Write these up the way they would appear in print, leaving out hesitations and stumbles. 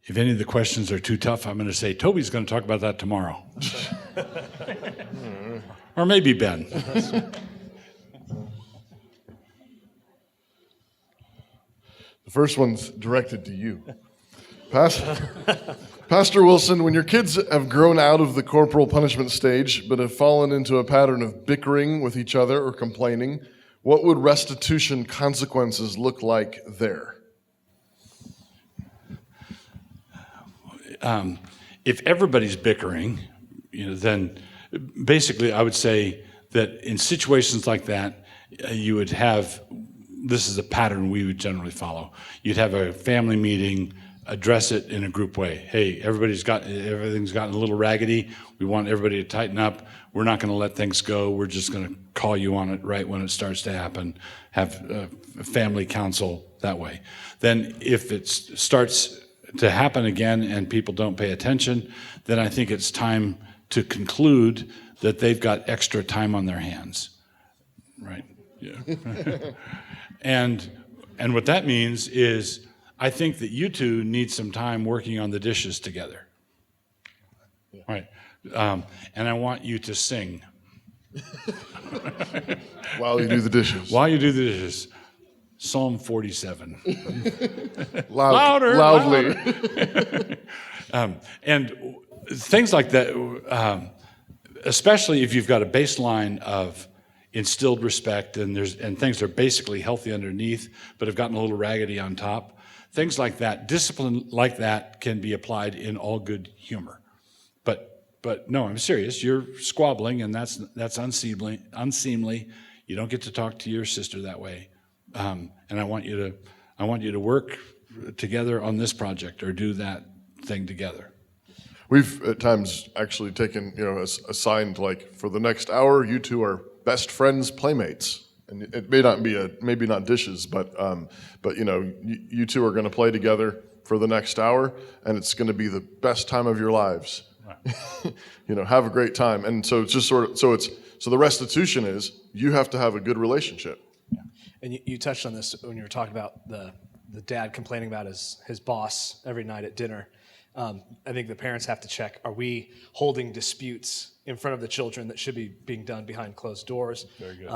If any of the questions are too tough, I'm going to say, Toby's going to talk about that tomorrow. Or maybe Ben. The first one's directed to you. Pastor Wilson, when your kids have grown out of the corporal punishment stage but have fallen into a pattern of bickering with each other or complaining, what would restitution consequences look like there? If everybody's bickering, then basically I would say that in situations like that, you would have, this is a pattern we would generally follow. You'd have a family meeting, address it in a group way. Hey, everything's gotten a little raggedy. We want everybody to tighten up. We're not going to let things go. We're just going to call you on it right when it starts to happen. Have a family council that way. Then if it starts to happen again and people don't pay attention, then I think it's time to conclude that they've got extra time on their hands, right? Yeah. And what that means is I think that you two need some time working on the dishes together, right? And I want you to sing. While you do the dishes. While you do the dishes. Psalm 47. Loudly. Louder. And things like that, especially if you've got a baseline of instilled respect and things are basically healthy underneath, but have gotten a little raggedy on top. Things like that, discipline like that can be applied in all good humor. But no, I'm serious. You're squabbling, and that's unseemly. You don't get to talk to your sister that way. And I want you to work together on this project or do that thing together. We've at times actually taken, assigned like for the next hour, you two are best friends, playmates. And it may not be maybe not dishes, but you two are going to play together for the next hour, and it's going to be the best time of your lives. Right. Have a great time. And so it's just so the restitution is you have to have a good relationship. Yeah. And you touched on this when you were talking about the dad complaining about his boss every night at dinner. I think the parents have to check: are we holding disputes in front of the children that should be being done behind closed doors? Very good.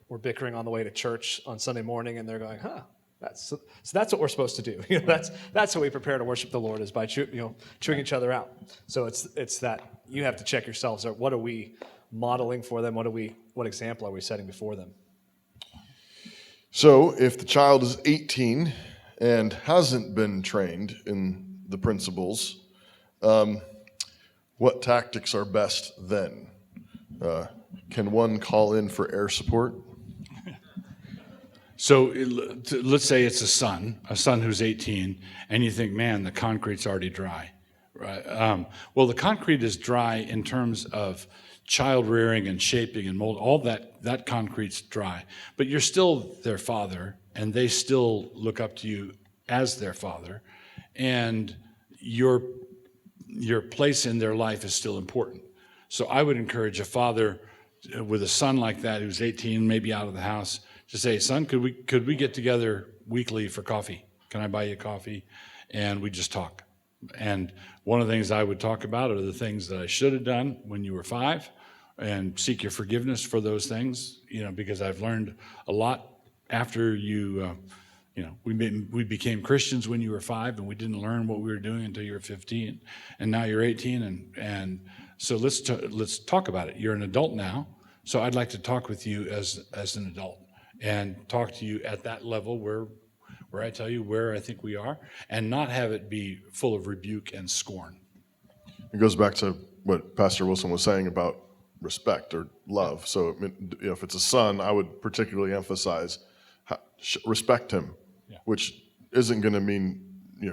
We're bickering on the way to church on Sunday morning, and they're going, So that's what we're supposed to do. That's how we prepare to worship the Lord, is by chewing each other out. So it's that you have to check yourselves. What are we modeling for them? What example are we setting before them? So if the child is 18 and hasn't been trained in the principles, what tactics are best then? Can one call in for air support? So let's say it's a son who's 18, and you think, man, the concrete's already dry, right? Well, the concrete is dry in terms of child rearing and shaping and mold. All that concrete's dry, but you're still their father, and they still look up to you as their father, and your place in their life is still important. So I would encourage a father with a son like that who's 18, maybe out of the house, to say, son, could we get together weekly for coffee? Can I buy you coffee? And we just talk. And one of the things I would talk about are the things that I should have done when you were 5, and seek your forgiveness for those things, because I've learned a lot after we became Christians when you were 5, and we didn't learn what we were doing until you were 15, and now you're 18, and so let's talk about it. You're an adult now, so I'd like to talk with you as an adult and talk to you at that level where I tell you where I think we are, and not have it be full of rebuke and scorn. It goes back to what Pastor Wilson was saying about respect or love. So if it's a son, I would particularly emphasize respect him, which isn't going to mean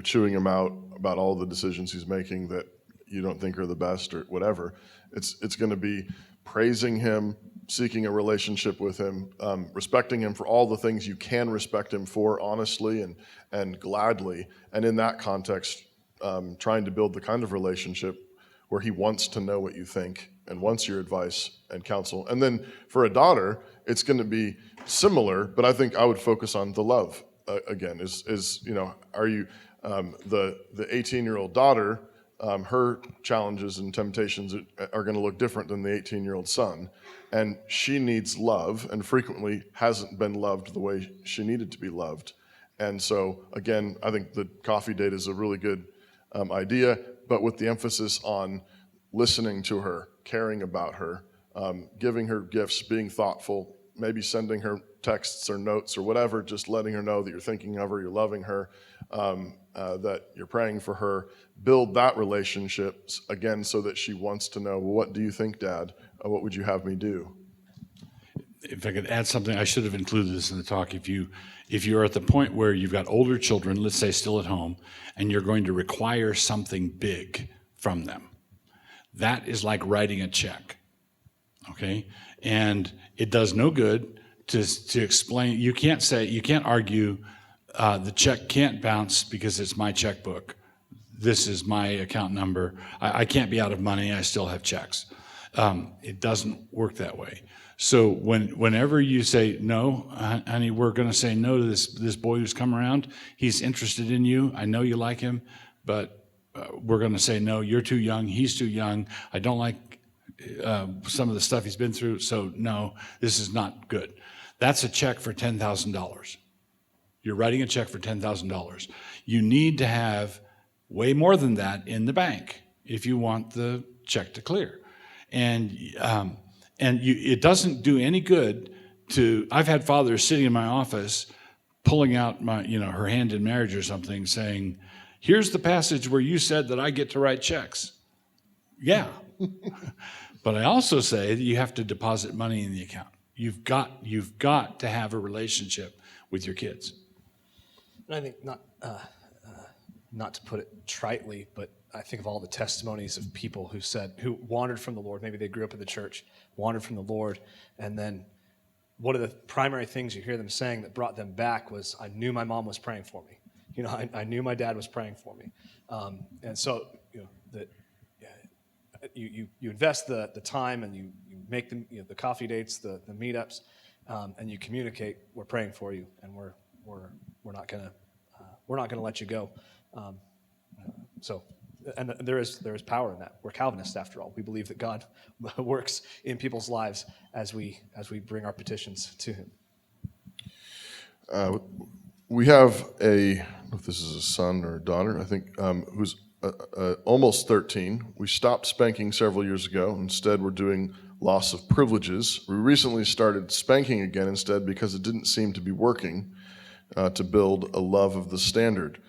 chewing him out about all the decisions he's making that you don't think are the best or whatever. It's going to be praising him, seeking a relationship with him, respecting him for all the things you can respect him for honestly and gladly. And in that context, trying to build the kind of relationship where he wants to know what you think and wants your advice and counsel. And then for a daughter, it's going to be similar, but I think I would focus on the love again. The 18-year-old daughter, her challenges and temptations are going to look different than the 18-year-old son. And she needs love and frequently hasn't been loved the way she needed to be loved. And so, again, I think the coffee date is a really good idea, but with the emphasis on listening to her, caring about her, giving her gifts, being thoughtful, maybe sending her texts or notes or whatever, just letting her know that you're thinking of her, you're loving her, that you're praying for her. Build that relationship, again, so that she wants to know, well, what do you think, Dad? What would you have me do? If I could add something, I should have included this in the talk. If you're at the point where you've got older children, let's say still at home, and you're going to require something big from them, that is like writing a check, okay? And it does no good to explain. You can't argue the check can't bounce because it's my checkbook. This is my account number. I can't be out of money. I still have checks. It doesn't work that way. So whenever you say, no, honey, we're going to say no to this boy who's come around. He's interested in you. I know you like him, but we're going to say, no, you're too young. He's too young. I don't like some of the stuff he's been through. So no, this is not good. That's a check for $10,000. You're writing a check for $10,000. You need to have way more than that in the bank if you want the check to clear. And it doesn't do any good to. I've had fathers sitting in my office, pulling out her hand in marriage or something, saying, "Here's the passage where you said that I get to write checks." Yeah, but I also say that you have to deposit money in the account. You've got to have a relationship with your kids. And I think not to put it tritely, but I think of all the testimonies of people who wandered from the Lord. Maybe they grew up in the church, wandered from the Lord, and then one of the primary things you hear them saying that brought them back was, "I knew my mom was praying for me. I knew my dad was praying for me." And so, that you invest the time and you make them the coffee dates, the meetups, and you communicate, "We're praying for you, and we're not gonna let you go." And there is power in that. We're Calvinists, after all. We believe that God works in people's lives as we bring our petitions to Him. We have I don't know if this is a son or a daughter, I think, who's almost 13. We stopped spanking several years ago. Instead, we're doing loss of privileges. We recently started spanking again instead because it didn't seem to be working to build a love of the standard.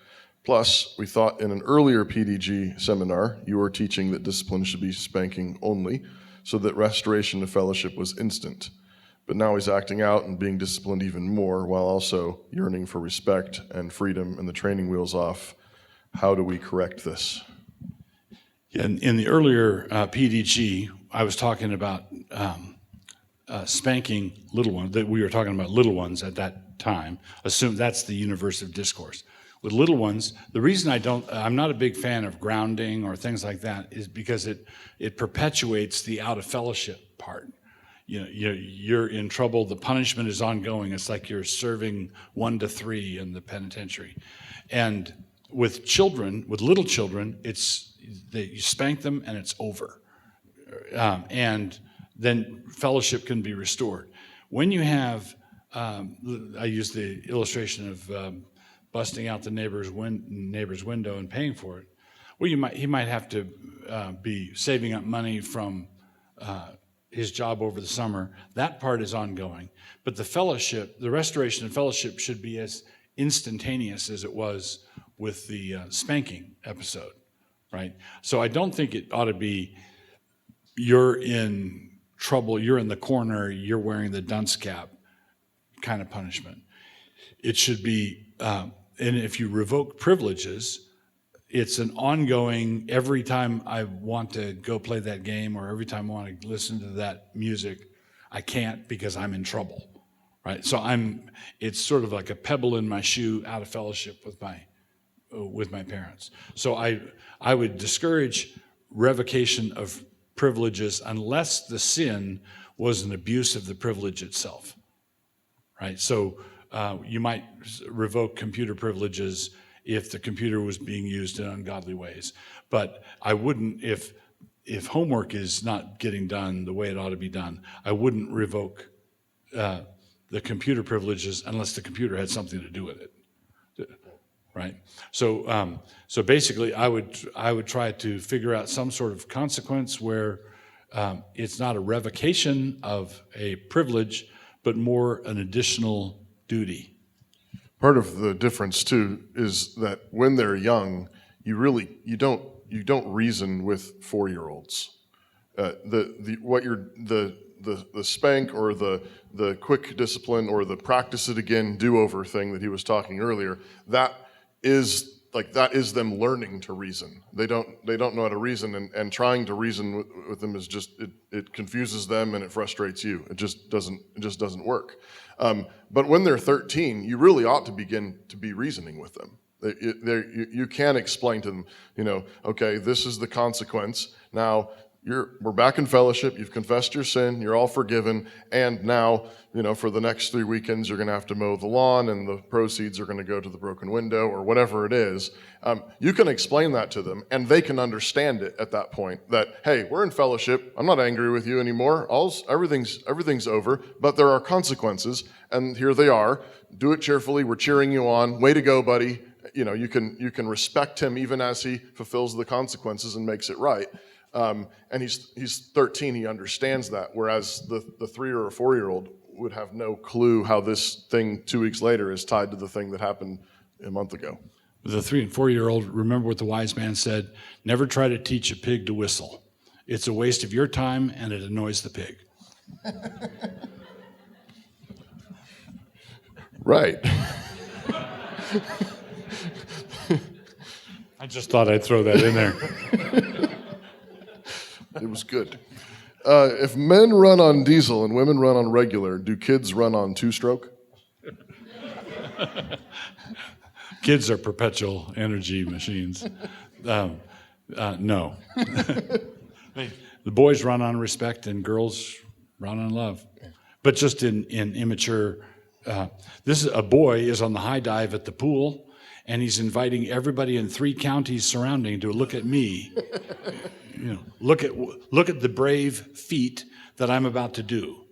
Plus, we thought in an earlier PDG seminar, you were teaching that discipline should be spanking only, so that restoration of fellowship was instant. But now he's acting out and being disciplined even more, while also yearning for respect and freedom and the training wheels off. How do we correct this? In the earlier PDG, I was talking about spanking little ones, that we were talking about little ones at that time. Assume that's the universe of discourse. With little ones, the reason I'm not a big fan of grounding or things like that is because it perpetuates the out of fellowship part. You're in trouble. The punishment is ongoing. It's like you're serving 1 to 3 in the penitentiary. And with little children, you spank them and it's over. And then fellowship can be restored. When you have, I use the illustration of busting out the neighbor's window and paying for it. Well, he might have to be saving up money from his job over the summer. That part is ongoing. But the restoration of fellowship should be as instantaneous as it was with the spanking episode, right? So I don't think it ought to be, you're in trouble, you're in the corner, you're wearing the dunce cap kind of punishment. It should be, and if you revoke privileges, it's an ongoing, every time I want to go play that game or every time I want to listen to that music, I can't because I'm in trouble, right? So it's sort of like a pebble in my shoe out of fellowship with my parents. So I would discourage revocation of privileges unless the sin was an abuse of the privilege itself, right? So you might revoke computer privileges if the computer was being used in ungodly ways. But I wouldn't, if homework is not getting done the way it ought to be done, I wouldn't revoke the computer privileges unless the computer had something to do with it. Right. So basically, I would try to figure out some sort of consequence where it's not a revocation of a privilege, but more an additional duty. Part of the difference too is that when they're young, you don't reason with 4-year-olds. The spank or the quick discipline or the practice it again, do over thing that he was talking earlier, that is them learning to reason. They don't know how to reason, and trying to reason with them is just it confuses them and it frustrates you. It just doesn't work. But when they're 13, you really ought to begin to be reasoning with them. You can explain to them, okay, this is the consequence. Now we're back in fellowship. You've confessed your sin. You're all forgiven. And now, for the next 3 weekends, you're going to have to mow the lawn, and the proceeds are going to go to the broken window or whatever it is. You can explain that to them, and they can understand it at that point. That, hey, we're in fellowship. I'm not angry with you anymore. Everything's over. But there are consequences, and here they are. Do it cheerfully. We're cheering you on. Way to go, buddy. You can respect him even as he fulfills the consequences and makes it right. And he's 13, he understands that, whereas the 3 or 4-year-old would have no clue how this thing 2 weeks later is tied to the thing that happened a month ago. The 3 and 4-year-old, remember what the wise man said, never try to teach a pig to whistle. It's a waste of your time and it annoys the pig. Right. I just thought I'd throw that in there. It was good. If men run on diesel and women run on regular, do kids run on 2-stroke? Kids are perpetual energy machines. No. The boys run on respect and girls run on love. But just in immature, a boy is on the high dive at the pool, and he's inviting everybody in 3 counties surrounding to look at me. Look at the brave feat that I'm about to do.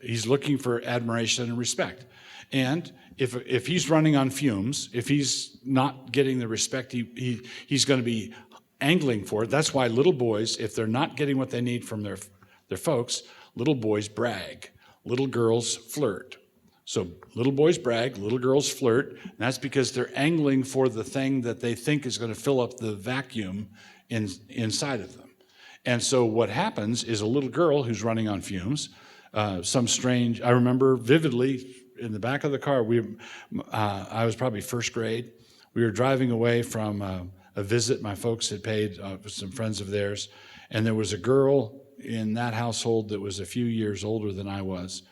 He's looking for admiration and respect. And if he's running on fumes, if he's not getting the respect he's going to be angling for it. That's why little boys, if they're not getting what they need from their folks, little boys brag. Little girls flirt. So little boys brag, little girls flirt, and that's because they're angling for the thing that they think is going to fill up the vacuum inside of them. And so what happens is a little girl who's running on fumes, I remember vividly in the back of the car, I was probably first grade. We were driving away from a visit my folks had paid with some friends of theirs, and there was a girl in that household that was a few years older than I was.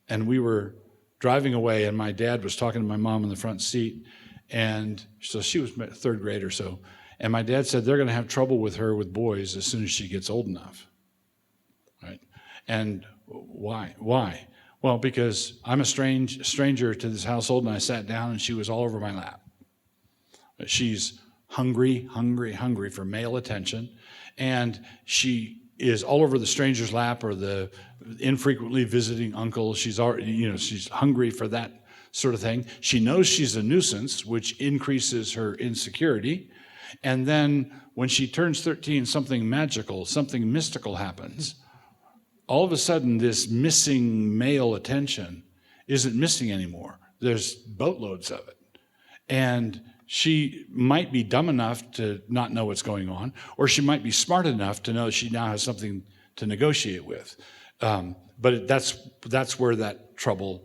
And we were driving away, and my dad was talking to my mom in the front seat, and so she was 3rd grade or so. And my dad said they're going to have trouble with her with boys as soon as she gets old enough, right? And why? Well, because I'm a stranger to this household, and I sat down, and she was all over my lap. She's hungry for male attention, and she is all over the stranger's lap or the infrequently visiting uncle. She's hungry for that sort of thing. She knows she's a nuisance, which increases her insecurity. And then when she turns 13, something magical, something mystical happens. All of a sudden, this missing male attention isn't missing anymore. There's boatloads of it. And she might be dumb enough to not know what's going on, or she might be smart enough to know she now has something to negotiate with. But that's where that trouble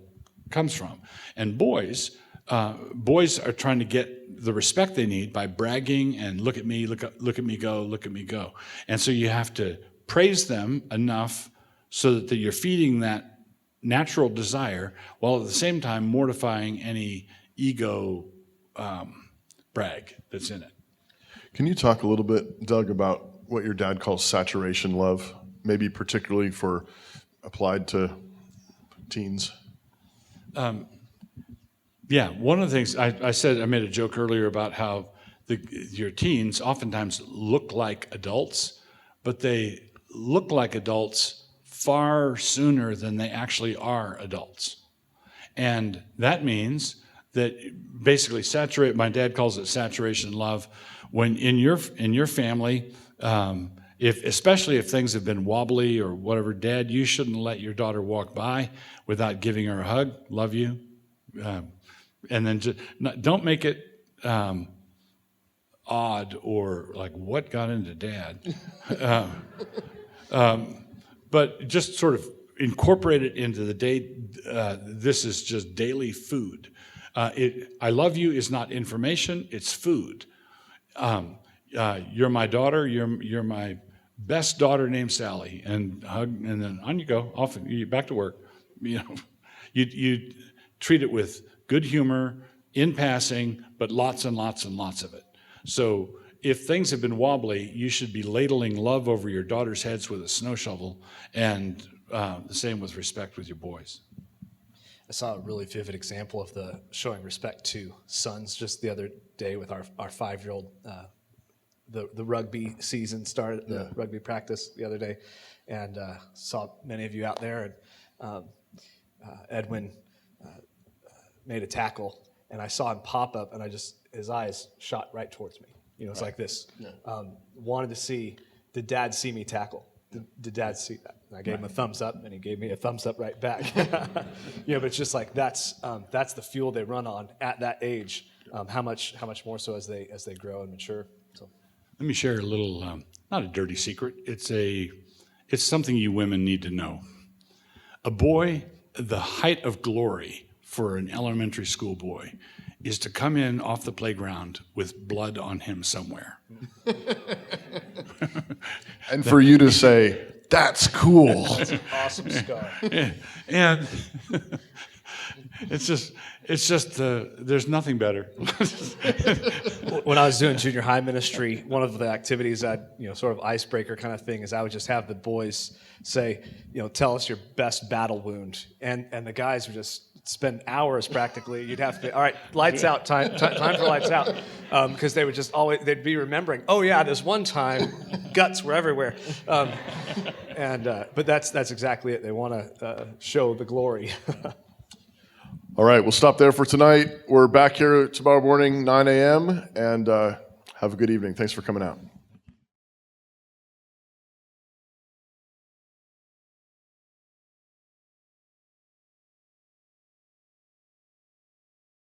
comes from. And boys are trying to get the respect they need by bragging and look at me go. And so you have to praise them enough so that you're feeding that natural desire while at the same time mortifying any ego brag that's in it. Can you talk a little bit, Doug, about what your dad calls saturation love, maybe particularly applied to teens? Yeah, one of the things I said, I made a joke earlier about how your teens oftentimes look like adults, but they look like adults far sooner than they actually are adults. And that means that basically my dad calls it saturation love. When in your family, especially if things have been wobbly or whatever, Dad, you shouldn't let your daughter walk by without giving her a hug. Love you. And then don't make it odd or like, what got into Dad? But just sort of incorporate it into the day. This is just daily food. I love you is not information, it's food. You're my daughter, you're my best daughter named Sally, and hug, and then on you go, off you back to work. You treat it with good humor, in passing, but lots and lots and lots of it. So if things have been wobbly, you should be ladling love over your daughter's heads with a snow shovel, and the same with respect with your boys. I saw a really vivid example of the showing respect to sons just the other day with our 5-year-old. The rugby season started, the rugby practice the other day, and saw many of you out there. And Edwin made a tackle, and I saw him pop up, and his eyes shot right towards me. It's like this. Yeah. Wanted to see, did Dad see me tackle? Did Dad see that? And I gave him a thumbs up, and he gave me a thumbs up right back. But it's just like that's the fuel they run on at that age. How much more so as they grow and mature. So. Let me share a little, not a dirty secret. It's something you women need to know. A boy, the height of glory for an elementary school boy is to come in off the playground with blood on him somewhere. And for you to say, that's cool. That's an awesome scar. And it's just there's nothing better. When I was doing junior high ministry, one of the activities sort of icebreaker kind of thing is I would just have the boys say, tell us your best battle wound. And the guys would just spend hours practically. You'd have to be, all right, lights out, time for lights out. Because they would just they'd be remembering, oh yeah, this one time, guts were everywhere. But that's exactly it. They want to show the glory. All right, we'll stop there for tonight. We're back here tomorrow morning, 9 a.m., and have a good evening. Thanks for coming out.